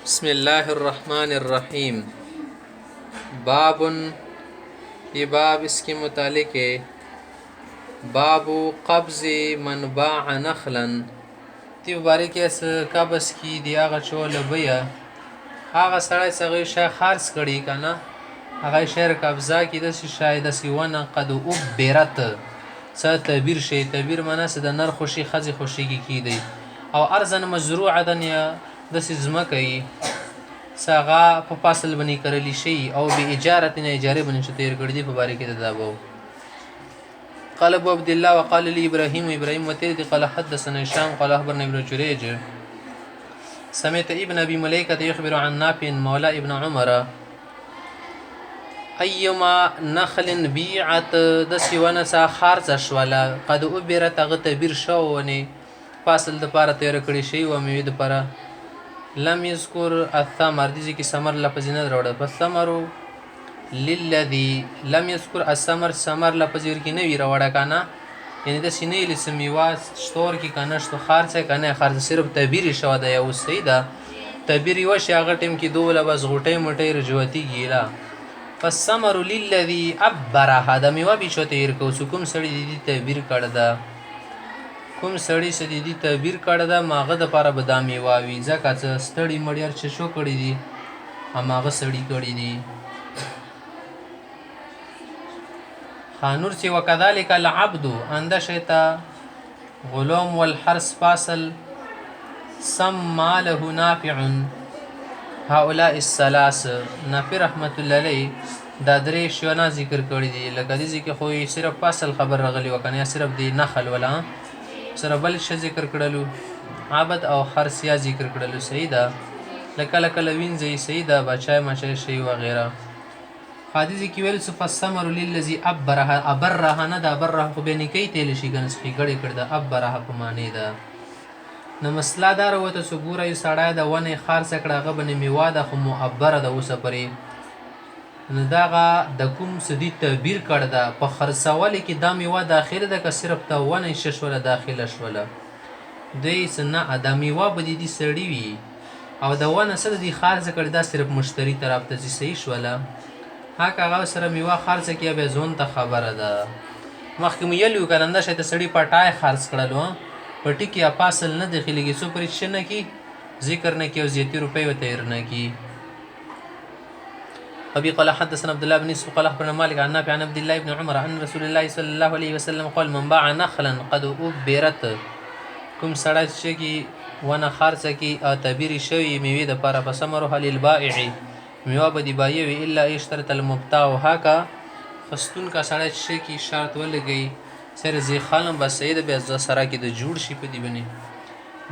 بسم الله الرحمن الرحیم. بابن یہ باب اس کے متعلق ہے. باب قبض من باع نخلا تی مبارک اس قبض کی دی هغه چول بیا هغه سړی څنګه شای خارج کړي کنه هغه شعر قبضه کی د شاید سیونه قد عبرت څه تعبیر شي. تعبیر معنی څه د نر خوشي خزي خوشي کی دی او ارزن مزروعه یا د سزمه کوي ساغه په فاصل بنی کړلی شي او به اجاره نه اجاره بنی شتیر کړی دی په باره کې د دابو. قال ابو عبد الله وقال لي ابراهيم وتيدي قال حدثنا هشام قال اخبرنا ابن جريج سمعت ابن ابي مليكه يخبر عن نافع مولى ابن عمر ايما نخل بيعت د سیونه سا خارج شولا قد عبرت غتبر شونه فاصل د پاره تیر کړی شي او میوه د پاره لم يذكر الثمر دي کی ثمر لفظ نه راوړل پس ثمرو للذي لم يذكر الثمر ثمر لفظ ورکی نه وی راوړه کنه یعنی د سینې لسمیواز شتور کی کنه شتو خارڅه کنه خارڅ صرف تعبیر شو د یو سیدا تعبیر یو شی هغه ټیم کی دوله بس غټي مټي رجوتی گیلا پس ثمر للذي عبر هذا میوا بشته ير کو سکم سړی دي تعبیر کړه دا کوم سړی سديدي تعبیر کړه دا ماغه د پاره بدامي واوي ځکه چې ستړي مړیار چې شو کړی دي هماغه سړی کړی دي. خانور چې وکذالک العبد اند شیتا غلام والحرس فاصل سم له نافع هؤلاء الثلاث نافع رحمت الله علیه دا درې شونه ذکر کړی دي لکه دې کې خو صرف فاصل خبر رغلی وکنه صرف دی نخل ولا سره بل ش ذکر کړلو عبد او حرسیا ذکر کړلو سیدا لکه لکه لوینځي سیدا بچای مچای شی وغیرہ. حدیث کې ویل فسمر للذي ابرها نه دا ابرها خو به نه کوي تل شي ګنس کې ګړې کړ دا ابرها په معنی دا نو مسله دار وته سګوره یې سړی د ونه خار سکړه غبنه میواده خو معبره د اوسه پرې نو داغه د کوم سدي تعبیر کړ دا په خرڅول کې دا میوه داخله ده که صرف ته ونه ششوله داخله شوله دوی سنا ادمي و بدی دي سړی وي او د ونه سره دي خارڅ کړ دا صرف مشتری طرف ته صحیح شوله هغه سره میوه خارڅ کې به زون ته خبره ده مخکې مې یلو کنده شته سړی پټای خارڅ کړلو پټی کې اپاسل نه داخليږي سو پرې شنه کی ذکر نه کی او زیاتی روپۍ وته نه کی. أبي قال حدثنا عبد الله بن يوسف قال أخبرنا مالك عن نافع عن عبد الله بن عمر أن رسول الله صلى الله عليه وسلم قال من باع نخلا قد أبرت کوم سړی چې کی ونه خارڅه کی او تعبیر شوی میوه د پاره فسمره للبائع میوه به دی بایوي الا اشترط المبتاع هکا خستون کا سړی چې کی شرط ولګي سر زی خالم بس سید به ز سره کی د جوړ شي په دی بني.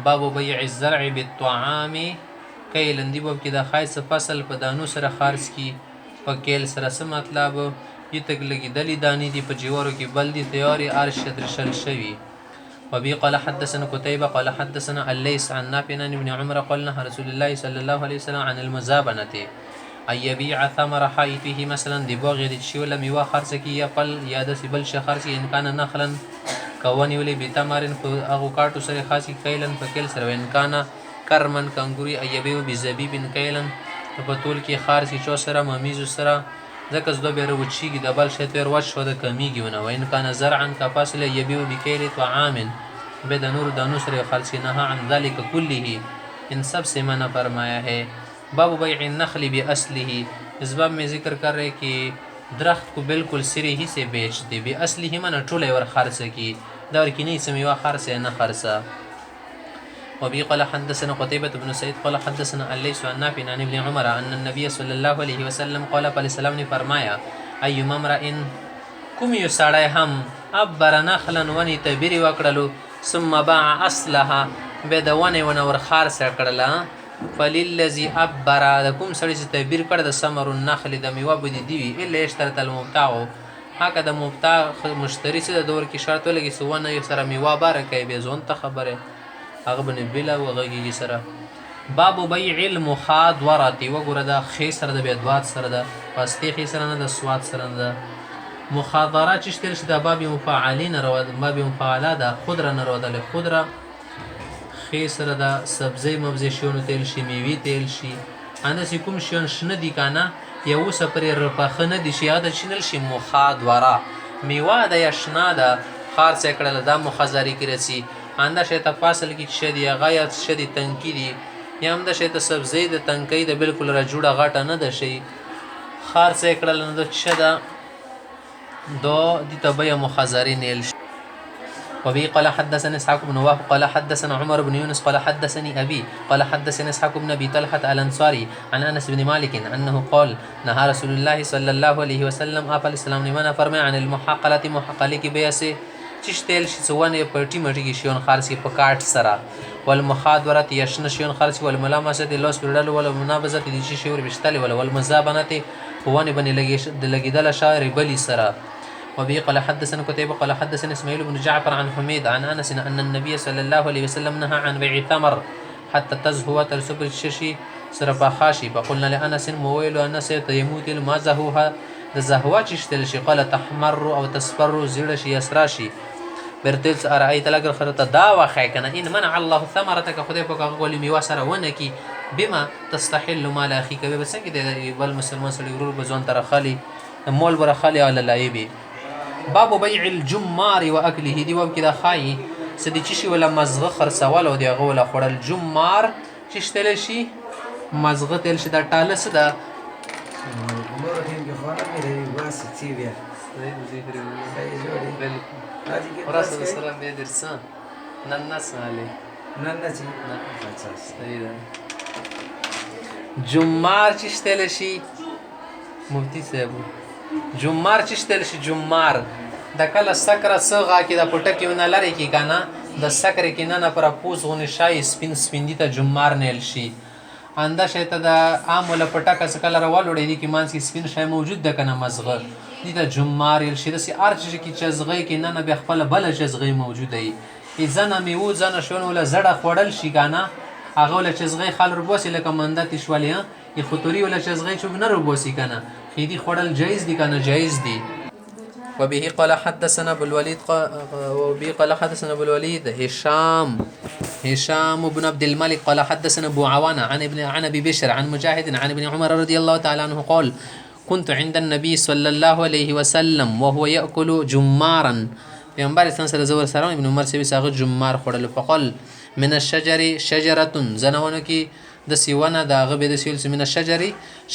باب بيع الزرع بالطعام کایلن دی باب کې د خاص فصل په دانو سره خارج کی پکیل سره سم مطلب یی تک لګی دلی دانی دی په جوارو کې بل دی تیاری ارشد رشل شوی. وبي قال حدثنا قتيبة قال حدثنا الليث عن نافع عن ابن عمر قال نهى رسول الله صلى الله عليه وسلم عن المزابنة أن يبيع ثمر حائطه مثلا دی باغ دی شی ولا میوه خرڅ کی یا پل یا د سبل شخرڅ ان کان نخلا کوونی ولې بتمرن اغو کاټو سره خاصی کایلن پکیل سره ان کان کرمن کنګوري ایبیو بزبیب کایلن په تول کې خارسی چو سره ممیز سره ځکه زده به وروچی کی د بل شتر وښ شو د کمیږي ونه وین کان زرعا کفاصل یبیو بکیل طعام به د نور د نصر خالص نه عن ذلك كله ان سب سے منع فرمایا ہے. باب بیع النخل باصله اس باب میں ذکر کر رہے کہ درخت کو بالکل سری ہی سے بیچ دے بے اصله من ټوله ور خرڅ کی دور کې نه سموا خرڅ نه خرڅه. وبي قال حدثنا قتيبة بن سعيد قال حدثنا الليث عن نافع عن ابن عمر أن النبي صلى الله عليه وسلم قال عليه السلام نے فرمایا ايما امرئ کوم یو سړی هم ابر نخلا ونی تعبیر وکړلو ثم باع اصلها به د ونه ور خارڅ کړله فللذي ابر د کوم سړی چې تعبیر کړ د ثمر النخل د میوه بده دی الا اشترط المبتاع هغه د مبتاع مشتری سره د دور کې شرط ولګي سونه یو سره میوه بارکه به زون ته خبره هغه بنه بلا وغږی سره. باب بيع المخاضره وګوره دا خې سره د بيدوات سره د پاستې خې سره نه د سواد سره د مخاضره چې شتل شي د باب مفاعلین راو د باب مفاعله د خضره نه راو د خضره ښې سره د سبزی مبزی شیانو تیل شي، میوې تیل شي، همداسې کوم شیان شنه دي که نه یا اوسه پرې پاخه نه دي شي هغه د شینل شي مخادوره میوه ده یا شنه ده خارڅه یې کړله دا مخزاري کې رسي. همدا شی ته فاصل کې چې دی هغه یا څه دي تنکي دي یا همدا شی ته سبزی د تنکۍ د بلکل را جوړه غټه نه ده شي خارڅه یې کړله نو د څه ده دې ته بیه مخزاري نیل شي. وبه قال حدثنا اسحاق بن وهب قال حدثنا عمر بن يونس قال حدثني ابي قال حدثنا اسحاق بن ابي طلحه الانصاري عن انس بن مالك انه قال نهى رسول الله صلى الله عليه وسلم آپ السلام نے منع فرمایا عن المحاقله محاقله کی بیع سے چش تیل شي سونه پټي مټي کې شيون خارسي په کاټ سره والمخادره يشن شيون خارسي والملامسه لوس پرډل ولا منابزه دي شي شور بشتل ولا والمزابنه هواني بني لګیدل شاعر بلی سره. وبه قال حدثنا قتيبة قال حدثنا اسماعيل بن جعفر عن حميد عن انس ان النبي صلى الله عليه وسلم نهى عن بيع الثمر حتى تزهو تلسب الششي سرباخاشي. فقلنا لانس مويل انس يموت ما زهوها الزهوه تشتل شي قال تحمر او تصفر زيد شي يسراشي برتلس ارايت لك خرطه دا واخا كان ان منع الله ثمرتك خدای په غولي میوه سره ونه کی بما تستحل مال اخيك بس کې بل مسلمان سړي ورور بزون تر خالي مول بر خالي على لایبي. باب بيع الجمار واكله دی وب کې دا خای سدي چشي ولا مزغه خرڅول او دی هغه ولا خړل جمار چشتل شي مزغه تل شي دا ټاله سدا وراسه سره به درسان ننس علي ننس جمار چشتل شي مفتي صاحب جمار چشتل شي جمار د کله سکره سغه کې د پټه کې ونه لري کې کنه د سکره کې نه پر پوز غونې شای سپین سپین دي ته جمار نیل شي انده شته د عام ولا پټه کس کله راول وړي دي کې مانس کې سپین شای موجود ده کنه مزغه دي ته جمار نیل شي د سي ارچ کې چزغه کې نه به خپل بل چزغه موجوده ای ځنه میو ځنه شون ولا زړه خوړل شي کنه هغه ولا چزغه خال ربوسي لکه منده تشولیا ای خطوري ولا چزغه چوب نه ربوسي کنه خېدي خوړل جایز دي کنه جایز دي. وبه قال حدثنا بالوليد وبه قال حدثنا بالوليد هشام بن عبد الملك قال حدثنا ابو عوانه عن ابي بشر عن مجاهد عن ابن عمر رضي الله تعالى عنه قال كنت عند النبي صلى الله عليه وسلم وهو ياكل جمارا پیغمبر اسلام صلی الله علیه وسلم ابن عمر سے ساغ جمار خړل فقال من الشجر شجره زنونه کی د سیونه د غبه د سیل من الشجر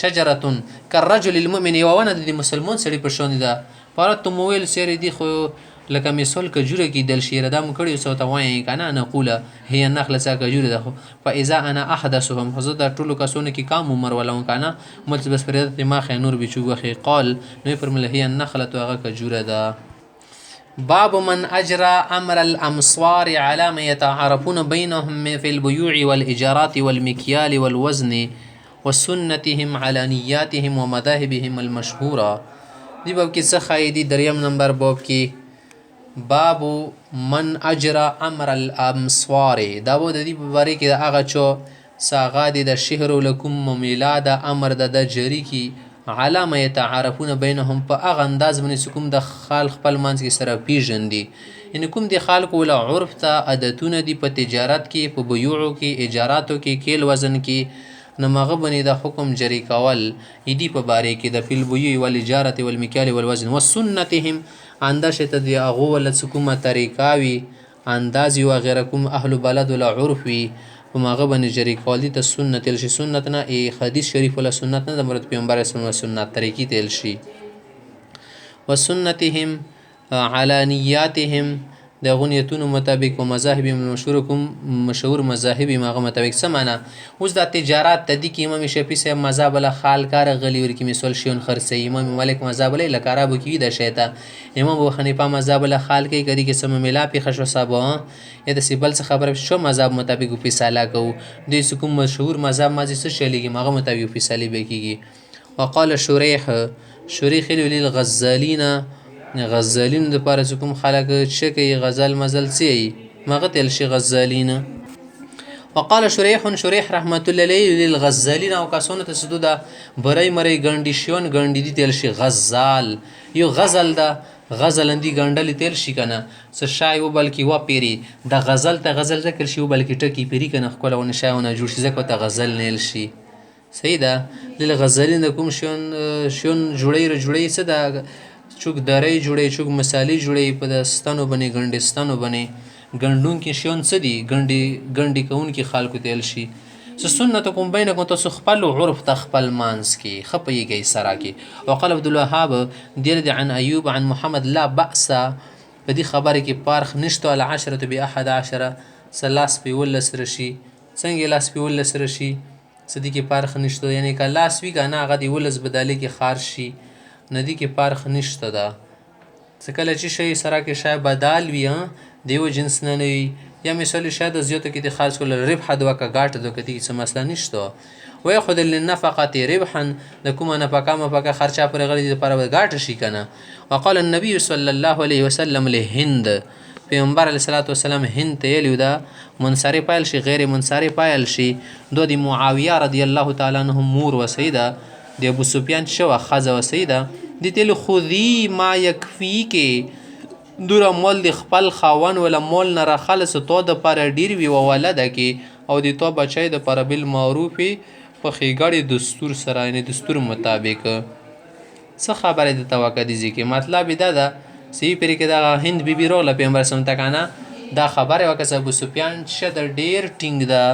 شجره كالرجل المؤمن یوونه د مسلمان سړي په شون ده پرات مویل سری دی خو لکه مثال کجوره کی دل شیر دم کړي سو ته وای کنه نقول هي النخله سا کجوره ده فاذا انا احدثهم حضرت ټولو کسونه کی کام عمر ولون کنه ملت بس پر دماغ نور بچوغه قال نو فرمله هي النخله هغه کجوره ده. باب من اجرى امر الامصار على ما يتعارفون بينهم في البيوع والاجارات والمكيال والوزن وسنتهم على نياتهم ومذاهبهم المشهوره. دی باب کې څه خایدي دریم نمبر باب کې باب من اجرى امر الامصار دا و د دې په باره کې د هغه چو ساغا د شهر لكم میلاد امر د جری کې علامه يتعارفون بينهم په هغه انداز باندې کوم د خلق خپل منځ کې سره پیژندي ان کوم د خلق ولا عرف ته عادتونه دي په تجارت کې په بيوعو کې اجاراتو کې کېل وزن کې نمغه باندې د حکم جری کول ایدی په باره کې د فل بيوع والاجاره والمكيال والوزن والسنتهم انداشه ته دی هغه ول کومه طریقاوي انداز او غیره کوم اهل بلد ولا عرف وي وماغه باندې جری کول دي ته سنت تل شي سنت نه ای حدیث شریف ولا سنت نه د مراد پیغمبر اسلام سنت طریقې تل شي. وسنتهم على نياتهم د غنیتونو مطابق او مذاهب مشهور مذاهب ماغه مطابق سمانا اوس د تجارت د دې کې امام شافعي سے مذهب له خال کار غلی ور کې مثال شیون خرڅي امام مالک مذهب له لکارابو کې د شیطه امام ابو حنیفه مذهب له خال کې کدي کې سم ملا په خشو صاحب یا د سیبل څخه خبره شو مذهب مطابق فیصله کو د کوم مشهور مذهب مازي څه شلیږي ماغه مطابق فیصله به کیږي. وقال شريح للغزالين غزالین د پاره کوم خلک شکی غزل مزل سی مغه تل شي غزالین. وقال شريح رحمت الله علیه للغزالین او کسونه تسدود برای مری ګنډی شون ګنډی دي تل شي غزال یو غزل ده غزلندي ګنډلې تېل شي که نه څه شای وبلکې وپېري د غزل ته غزل ذکر شي وبلکې ټکي پیري که نه ښکله ونه شای ونه جوړ شي ځکه ورته غزل نیل شي صحیح ده لیل غزلین د کوم شیون جوړی را جوړی څه ده چوک درۍ جوړی چوک مسالې جوړی په د ستنو بنې ګنډستانو بنې ګنډونکي شیون څه دي ګنډې کوونکي خلکو تیل شي څه سنتکم بینکم تاسو خپل عرف ته خپل منځ کې ښه پوهېږئ سره کې وقال عبدالوهاب دیر دی عن ایوب عن محمد لا بأس په دې خبره کې پارخ نشته العشرة بأحد عشره څه لاس په یولس رشي څنګه لاس په یولس رشي څه دې کې پارخ نشته یعنې که لاس وي که نه هغه د یولس بدالې کې خار شي نه دې کې پارخ نشته ده څه کله چې شی سره کې شی بدال وي د یو جنس نه نه وي یا مثال شاید از زیاده که دی خرج کل ربح دو که گاٹ دو که دی مسئله نشته و یا خود للنفقات ربحا د کومه نفقه مفقه خرچه پر غلی دی پر گاٹ شي کنه وقال النبي صلی الله علیه وسلم لهند پیغمبر علیه الصلاة والسلام هند ته ویلي ده منصرف پایل شي غیر منصرف پایل شي دو د معاویه رضی الله تعالی عنه مور وسیده د ابو سفیان شو خزه وسیده د تل خذی ما یکفیکه دوره مول د خپل خاون ولا مول نه راخلص تو د پر ډیر وی ولده کې او د تو بچی د پر بل معروف په خېګړې دستور سره یعنی دستور مطابق څه خبره د توقع دي چې مطلب دا ده سی پرې کې دا هند بیبي روله پیغمبر سم تکانه دا خبره وکړه ابو سفیان شه د ډیر ټینګ ده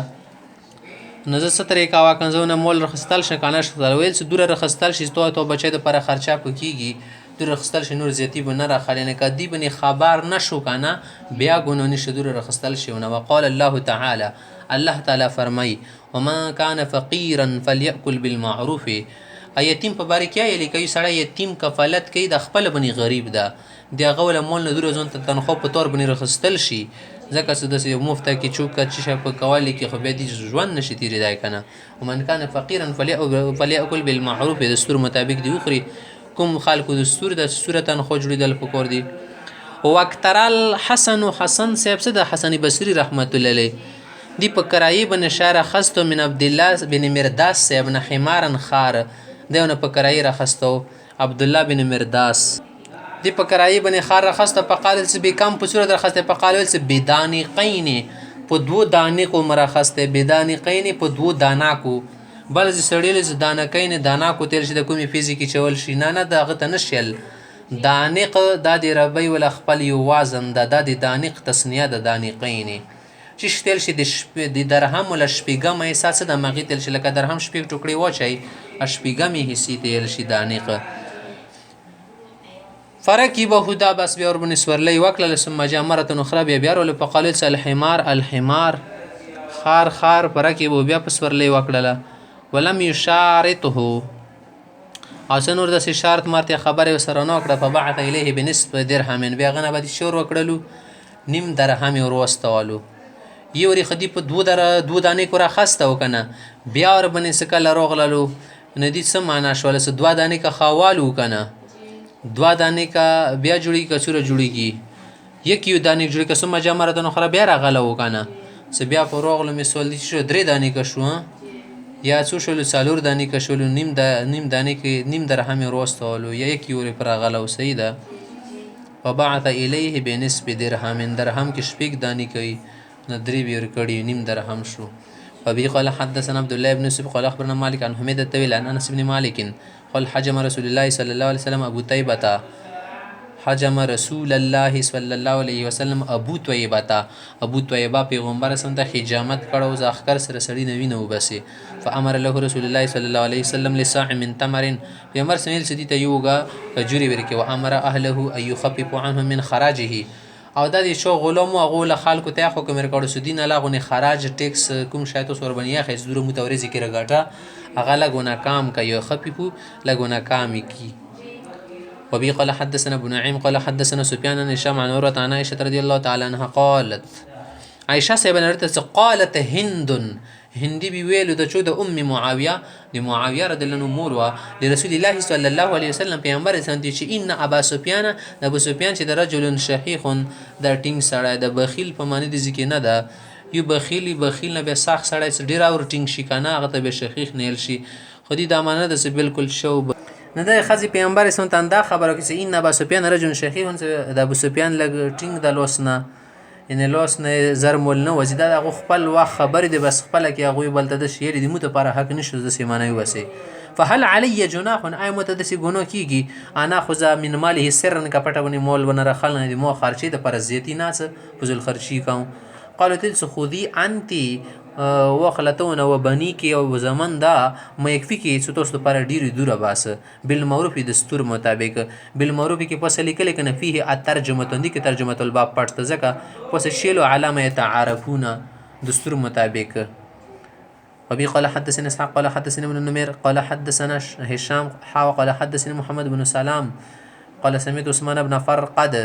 نو زه څه طریقه واکنځونه مول رخصتل شکانه شتل ویل چې دوره رخصتل شي تو بچی د پر خرچه پکېږي دور رخصتل شي نور زیاتی به نه راخلی نه که دی بنې خبر نشو کنه بیا ګناه نشي دور رخصتل شي ونه وقال الله تعالی الله تعالی فرمای ومن كان فقيرا فليأكل بالمعروف یتیم په باره کې یلی کوي سړی یتیم کفالت کوي د خپل بنی غریب ده د هغه ول مول نه دور ځون ته تنخوا په تور بنی رخصتل شي ځکه څه داسې مفته کې چوکه چې په کوالي کې خو بیا دې ژوند نشي تېرېدای که نه ومن كان فقيرا فليأكل بالمعروف دستور مطابق دی وخوري کوم خلکو دستور د صورتن خو جوړېدل پکور دي واکتر الحسن حسن صاحب څه د حسن بصري رحمت الله علیه دی په کرایي بن شاره خستو من عبدالله بن مرداس صاحب نه حمارن خار دیونه په کرایي راخستو عبدالله بن مرداس دی په کرایي بن خار راخسته په قال څه به کم په صورت راخسته په قال څه بدانی قینه په دو دانې کو مرخسته بدانی قینه په دو دانا کو بل چې سړی له دانکۍ نه دانا کو تیر شي د کومې فزیکي چول شي نه دغه ته نشل دانق د د ربی ول خپل یو وزن د دانق تسنیه د دانقین چې شتل شي د درهم ول شپږم احساس د مغی تل شي لکه درهم شپږ ټوکړي وچای شپږم حصې تل شي دانق فرقی به هدا بس بیا ور بن سورلی وکړه ثم جامره اخرى بیا ور په قالل الحمار خار فرقی به بیا په سورلی وکړه ولم يشارطه او نور د شرط مرته خبره سره نو کړه په بعث الیه بنسب درهم بیا غنه به شور وکړلو نیم درهم ور واستولو یوري خدی په دو دانې کو را خسته وکنه بیا ور بنې سکل روغللو ندی څه معنا شول څه دوا دانې کا خوالو کنه دوا دانې کا بیا جوړی کڅوره جوړیږي یک یو دانې جوړی کسم جامره نو خراب بیا راغلو کنه څه بیا په روغلو می سول دي شو درې دانې کا شو یا څو شلو څلور دانې کا شلو نیم دانې کې نیم درهم وروستولو یا یک یوري پر غلو سیده وبعث الیه بنسب درهم کې شپږ دانې کوي ندري بیر کړي نیم درهم شو وبه قال حدثنا عبد الله بن يوسف قال اخبرنا مالك عن حميد الطويل عن انس بن مالك قال حجم رسول الله صلى الله عليه وسلم ابو طيبه حجم رسول الله صلی الله علیه وسلم ابو طیبه پیغمبر سم ته حجامت کړو ځاخر سره سړی نوی نو بسي فامر له رسول الله صلی الله علیه وسلم لصاع من تمر پیغمبر سمیل سدی ته یوګه کجوري ورکه و امر اهله ان يخفف عنه من خراجه او د دې شو غلام او غول خلکو ته حکم ورکړو سدین لاغونه خراج ټیکس کوم شایته سور بنیا خې زور متورزي کې رګاټه هغه لګونه کام کوي خفيفو لګونه کام کی وبي قال حدثنا ابو نعيم قال حدثنا سفيان بن هشام عن عروة عن عائشة رضي الله تعالى عنها قالت عائشة سيبن قالت هندي بيويلو د چود ام معاويه د معاويه رضي الله عنه مور لرسول الله صلى الله عليه وسلم پیغمبر سنتي چې ان ابا سفيان ابو سفيان چې د رجل شحيح د ټینګ سړی د بخیل په معنی د ذکر نه ده یو بخیل نه به ساخ سړی ډیر اور ټینګ شي کنه هغه ته به شحيح نیل شي خودي د امانه د بالکل شو نو د ښځې پیغمبر اسلام ته دا خبره وکړه چې ان ابا سفیان رجل شخیح، د ابو سفیان لږ ټینګ د لوس نه، یعنې لوس نه زر مول نه وځي، دا د هغو خپل وخت خبرې دی، بس خپله کې هغوی بل ته داسې ویلي دي، موږ دپاره حق نشته داسې معنی وباسئ. فهل علی جناح، آیا مو ته داسې ګناه کېږي انا خذ من ماله سرا که پټه ونې مول ونه رخلنه د مو خرچې دپاره زیاتي نه څه فضول خرچي کوم. قالو ته څه خودي انتي وخلتون و بني کې او زمن دا ما یکفي کې چې تاسو لپاره ډېرې دوره باسه. بالمعروف دستور مطابق، بالمعروف کې پس لیکل کنه فيه الترجمه تندي کې ترجمه الباب پټ ته ځکه پس شیلو علامه يتعارفون دستور مطابق. وبي قال حدثنا اسحاق قال حدثنا ابن نمير قال حدثنا هشام قال حدثنا محمد بن سلام قال سمعت عثمان بن فرقد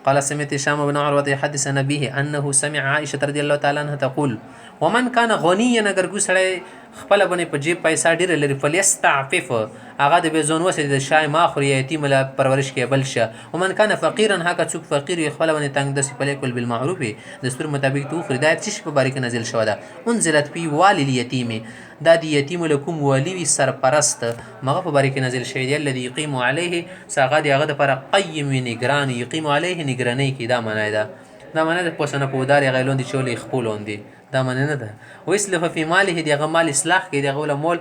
قال سمعت هشام بن عروة يحدث عن أبيه أنه سمع عائشة رضي الله تعالى عنها تقول ومن كان غنيا اگر ګو سړی خپل باندې په جیب پیسې ډېر لري فليستعفف، هغه د بې ځون وسه د شای ما خوري یتیم له پرورش کې بل شه. ومن كان فقيرا، هغه څوک فقیر وي خپل باندې تنگ دسي فليكل بالمعروف دستور مطابق تو خري. دا چې په باره کې نازل شوه ده انزلت فی والی الیتیم، دا د یتیم له کوم والی وي سرپرست مغه په باره کې نازل شوی دی. الذي يقيم عليه، هغه د هغه دپاره قیم وي نګران، یقیم علیه نګرانۍ کې، دا معنی ده. دا معنی ده پوسنه په ودار هغه لوندې چې ولې خپلوندې، دا معنی نه ده. ویسلف فی ماله، د هغه مال اصلاح کې، د هغه مول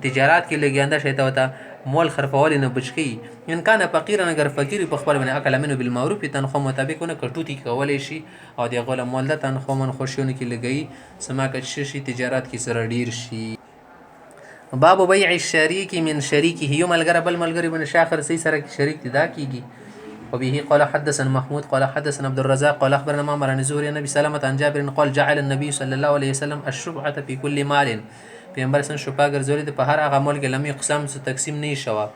تجارت کې لګیانده شي ته وته مول خرفول نه بچ کی. ان کان فقیرا، اگر فقیر په خپل باندې اکل منو بالمعروف تنخوا مطابق نه کټوتی کولای شي او د هغه مول د تنخوا من خوشیونه کې لګي سما کې شي تجارت کې سره ډیر شي. باب بیع الشریک من شریکه، یو ملګری بل ملګری باندې شاخر سي سره شریک دا کیږي. وبه قال حدثنا محمود قال حدثنا عبد الرزاق قال اخبرنا معمر عن الزهري عن ابي سلمة عن جابر قال جعل النبي صلى الله عليه وسلم الشبعة في كل مال، پیغمبر سن شوپا ګرځولې د په هر هغه مال کې لمې قسم څه تقسیم نه شوه.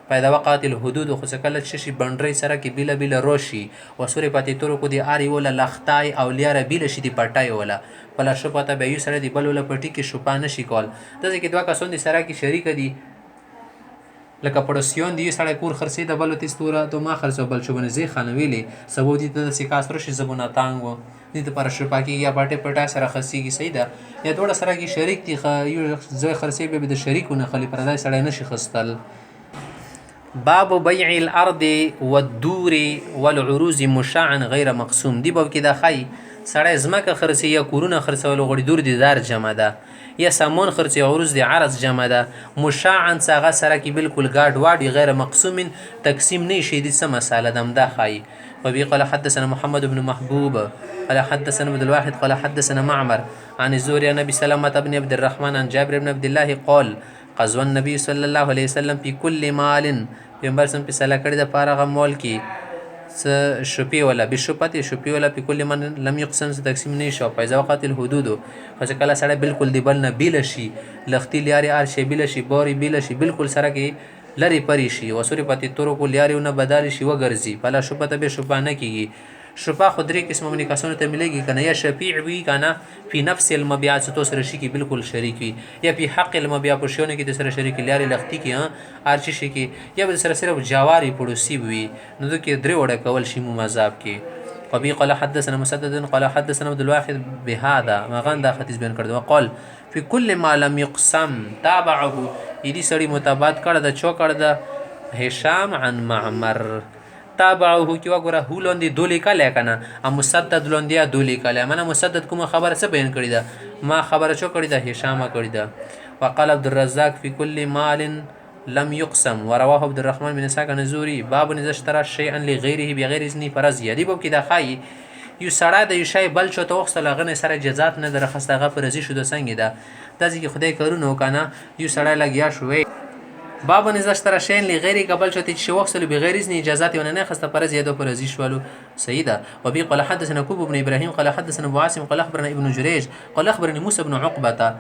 پیدا وقات الحدود خو څه کله چې شي بندري سره کې بیله بیله روشي و سوري پاتې تورو کو دی اری ولا لختای او لیاره بیله شي دی پټای ولا بل شو پته به یو سره دی بل ولا پټي کې شوپا نشي کول. دغه کې دوه کسون دي سره کې شریک دي لکه پړوسیون دی سړی کور خرڅې د بل تستوره تو ما خرڅو بل شو بنځي خانویلې سبو دي ته سیکاستر شي زبونه تانګو دي ته پر شو پاکي یا پټه پټه سره خسيږي صحیح ده. یا دوړه سره کې شریک دي یو ځای خرڅې به د شریکونه خلی پردای سړی نشي خستل. باب بیع الارض والدور والعروض مشاعا غیر مقسوم، دی باب کې دا خای سړی زمکه خرڅې یا کورونه خرڅول غوړي دور دي دار جمع ده یا سامان خرڅې عروض دی عرض جمع ده. مشاعا څنګه سره کې بالکل ګاډ واډي غیر مقسوم تقسیم نه شي دي څه مساله دم دا خای. وبي قال حدثنا محمد بن محبوب قال حدثنا عبد الواحد قال حدثنا معمر عن الزهري عن ابي سلمة بن عبد الرحمن عن جابر بن عبد الله قال قضى النبي صلى الله عليه وسلم في كل مال، پیغمبر سم په سلا کړی د پاره مال کې س شپې ولا بشپته شپې ولا په کل من لم يقسم تقسیم نه شو. پیدا وقت الحدود خو کله سره بالکل دی بل نه بیل شي لختی لیاري ار شي بیل شي بوري بیل شي بالکل سره کې لری پری شي وسوري پتی تورو کو لیاري نه بدل شي وګرځي پلا شپته به شپانه کیږي. شفا خدري قسم من کسونه ته مليږي کنه یا شفیع وی کنه په نفس المبيع ستو سره شي کی بالکل شریک وي یا په حق المبيع په شونه کې د سره شریک لاري لختی کې ارچ شي کې یا به سره صرف جواري پړوسی وي نو د کې درې وړه کول شي مذاب کې. وبي قال حدثنا مسدد قال حدثنا عبد الواحد بهذا مغان دا حدیث بیان کړو. وقال في كل ما لم يقسم تابعه، دې سړي متابعت کړه د چو کړه د هشام عن معمر تابعه کی وګوره هولوندې دولی کله کنه ا مسدد لوندیا دولی کله منه مسدد کوم خبره څه بیان کړی دا ما خبره چو کړی دا هشام کړی دا. وقال عبد الرزاق في كل مال لم يقسم ورواه عبد الرحمن بن اسحاق النزوري باب اذا اشترى شيئا لغيره بغير اذن فرض. یدی باب کې دا خای یو سړی د یو شی بل چو ته وخت لغنه سره جزات نه درخصته غ فرضی شو د څنګه دا دځي کې خدای کارونه وکنه یو سړی لګیا شوې. باب نزا اشترى شيئا لغيره قبل شتي شوخصل بغير اذن اجازات ونه خسته پر زیاده پر ازي شوالو سيده. وبي قال حدثنا كوب بن ابراهيم قال حدثنا ابو عاصم قال اخبرنا ابن جريج قال اخبرني موسى بن عقبه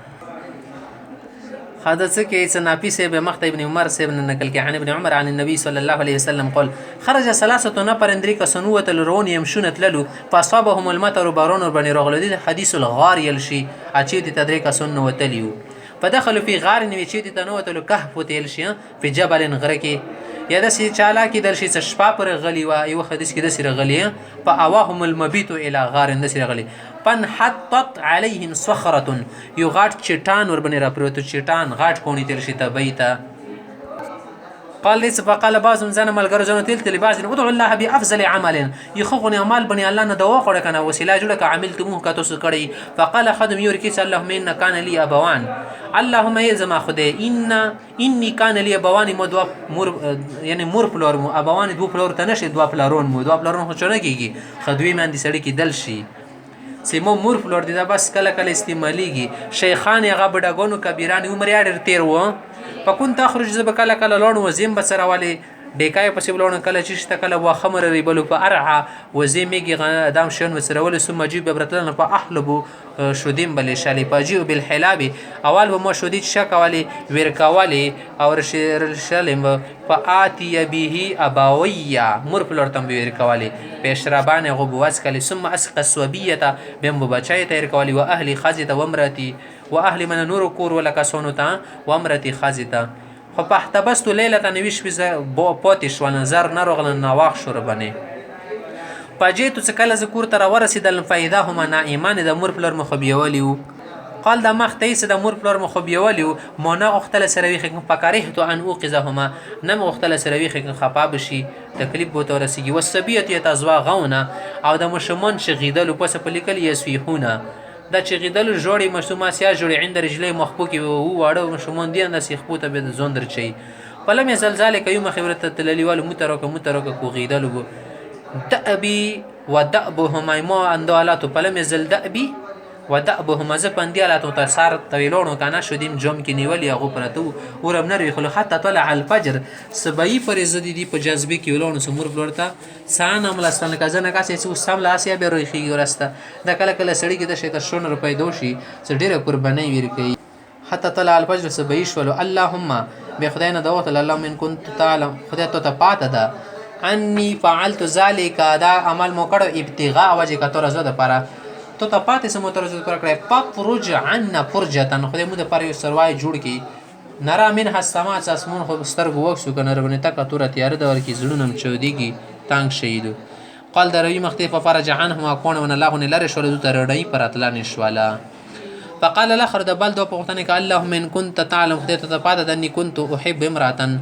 حدث کې سنافي سے به مخت ابن عمر سے نقل کې عن ابن عمر عن النبي صلى الله عليه وسلم قال خرج ثلاثه نفر اندريك سنوه الرون يمشون تللو فاصابهم المطر بارون بن رغل حديث الغار يلشي اچيت تدريك سنه وتليو فدخلوا في غار نوچيت تنوتلو كهف وتلشي في جبل غرقي یا داسې چاله کې در شي څه شپه پر غلي وه یوه حدیث کې داسې راغلي فاواهم المبیت الى غار داسې راغلي فانحطت علیهم صخرة یو غاټ چټان ورباندې راپرېوته چټان غاټ کوڼې تېر شي تبیته قال ليس فقال بعض زنا ملګرو زنو تل تل بعض ادعوا الله بافضل عمل يخغني اعمال بني الله نه دوا کړه کنه وسیله جوړه ک عملتموه کا تاسو کړی فقال خدم يوركيس اللهم ان كان لي ابوان اللهم يزما خدای اني كان لي ابوان مدوا مور یعنی مور پلور مو ابوان دو پلور ته نشي دوا پلارون مو دوا پلارون خو چونه کیږي خدوی من دي سړی کې دل شي سیمو مور پلور دي دا بس کله کله استعماليږي شیخان هغه بډاګونو کبیران عمر یې ډېر تیر و فكنت اخرج زب کله کله لون وزیم بسره والی ډیکای پسې بلون کله چشته کله وا خمر ریبلو په ارعا وزیمږي ادم شون وسرول ثم جيب برتلن په احلب شودیم بل شالي پاجي بالحلاب اول و ما شودي شکوالی ورکوالی اور شلم فاتي به ابويا مر پلورتم به ورکوالی پیشربان غبواس کلی ثم اسق السوبيه بهم بچای تیر کوالی و اهلی خزته ومرتي واهل من نور کور ولک سونتا وامرتي خازتا خو پحتبست ليله نويش بو پوتش ونظر نرغل نواخ شور بني پجیتو څکل ذکر تر ورسیدل فایده هما نائمان د مور پلر مخبيولیو قال دا مختیس د مور پلر مخبيولیو مونږ غختل سرويخ پکاره تو ان اوقزهما نم غختل سرويخ خپاب شي تکلیف بو تورسیږي وسبیت یتزوا غونه او د مشمن شغیدل پس پلیکل یسفیحونه دا چې غیدل جوړي مشومه سیا جوړي عند رجلي مخبوکی وو واړو مشومون دي اند سیخبوته به زوندر چي فلم يزلزال كيوم خبرت التللي والمترك کو غیدل بو دأبي ودأبهما ما اندالات فلم يزل دأبي ودأبهما زپنديالات تسار طويلونو كان شديم جوم کې نیولې هغه پرتو ورم نری خلو حتی طلع الفجر سبعی پر زدي دي په جذبه کې ولونو سمور فلورتا سان عملستان کزنه کاسه سو سم لاسیا به روخي ورسته د کله کله سړی کې د شیطان شون روپۍ دوشي څ ډیره قرباني ورکي حتی طلع الفجر سبعی شولو اللهم بخدای نه دوت الله من كنت تعلم خدای ته پاته ده اني فعلت ذلك دا عمل مو کړو ابتغاء وجه کتر زده پره تو ته پاتې سمو تر زده پر کړی پفرج عنا فرجتن خدای مو د پر یو سروای جوړ کی نرا من السما اسمون خو سترګو وښو کنه ربنه تک تور تیار د ورکی زړونم چوديږي تانګ شهید قال دروي مختي ففرج عنهما كون ون الله نه لری شول د رډای پر اتلان شوالا فقال الاخر د بل دو پختنه ک اللهم ان كنت تعلم خدای ته پاتې دني كنت احب امراتن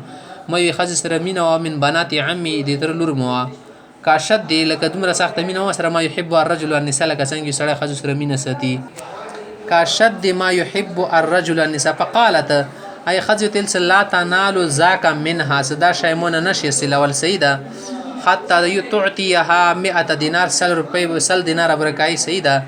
مې خز سره مینا من بنات عمي د تر لور مو کاشد دی لکه دومره سخت مینا سره ما يحب الرجل والنساء لکه څنګه سره خز سره مینا ستي کاشد ما يحب الرجل والنساء فقالت اي خز تل لا تنال ذاك منها صدا شيمون نشي سلول سيده حتى تعطيها 100 دينار سل روپے سل دینار برکای سیده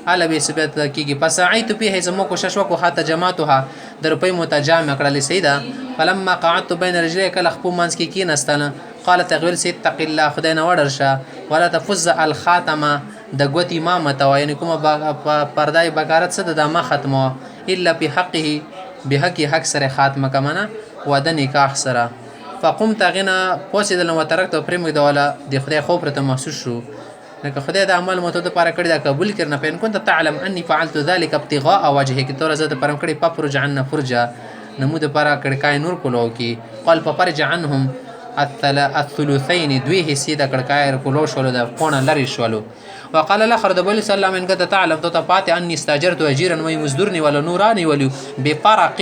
اله به سبت کیږي پس عیت په زمو کوشش وکړو حتی جماعتها د روپې متجامع کړل سیده فلما قعدت بين رجلي کله خپو منځ کې کیناستنه قالت غیر سید تق الله خدای نه وړرشه ولا تفز الخاتمه د ګوتی ما متو یعنی کومه پردای بکارت څه د ما ختمه الا بحقه بحق حق سره خاتمه کمنه و د نکاح سره فقمت غنا پوسیدل و ترکت پریم دوله د خدای خو پرته محسوس شو لکه خدای د عمل متو د پاره کړی دا قبول کړنه پین كنت تعلم اني فعلت ذلك ابتغاء وجهك تور زه د پرم کړی پفرج عنا فرجا نمود پاره کړی کای نور کولو کی قال ففرج عنهم الثلثين دوی حصے د کړکای کولو شول د قونه لری شولو وقال الاخر د بل سلام ان كنت تعلم تو پات اني استاجرت اجيرا مي مزدورني ولا نوراني ولي بفرق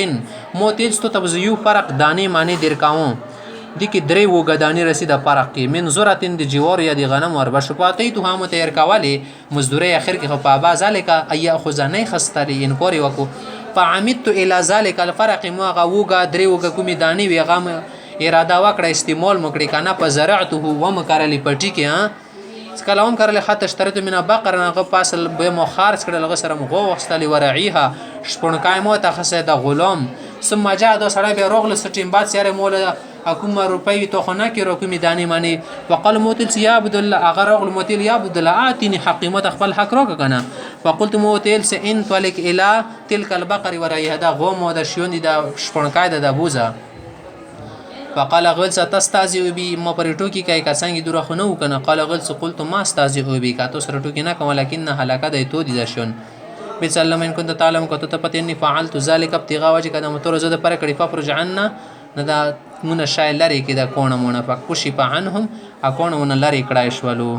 موتل تو تبزيو فرق داني معنی درکاو دي کې درې وګداني رسید فرق کې من زورتين د جوار یا د غنم ور بشپاتې تو هم تیر کاواله مزدوري اخر کې په با ذالک اي خزانه خستري انکوري وکو فعمدت الى ذلك الفرق ما غوګه درې وګ کومي داني وی غم اراده وکړه استعمال مکړي کنه په زرعته و مکرلی پټی کې ها سکلام کرل خط اشترت من بقر نه پاسل به مو خارج کړل غسر مغو وختلی ورعيها شپونکای مو تخصه د غلام ثم جاء دو سړی به روغله سټیم بعد سره مولا حکومت روپی تو خو نه کې روکمي دانی معنی وقال موتل یا عبد الله اگر روغله موتل یا عبد الله اتني حقیمت خپل حق روک کنه فقلت موتل س ان تلک الى تلك البقر ورعيها دا غوم د شوند د شپونکای د بوزا فقال غل ستستازئ بي ما پرټو کی کای کسانګي دوره خو نو کنه قال غل قلت ما استازئ بي کا تو سرټو کی نه کوم لکن هلاکه د تو دي شون بسلم ان كنت تعلم كنت تپتني فعلت ذلك ابتغاء وجهك د متور زده پر کړي ففرج عنا نه دا مونه شای لرې کړي د کوڼه مونه فکشف عنهم کوڼونه لرې کړای شولو.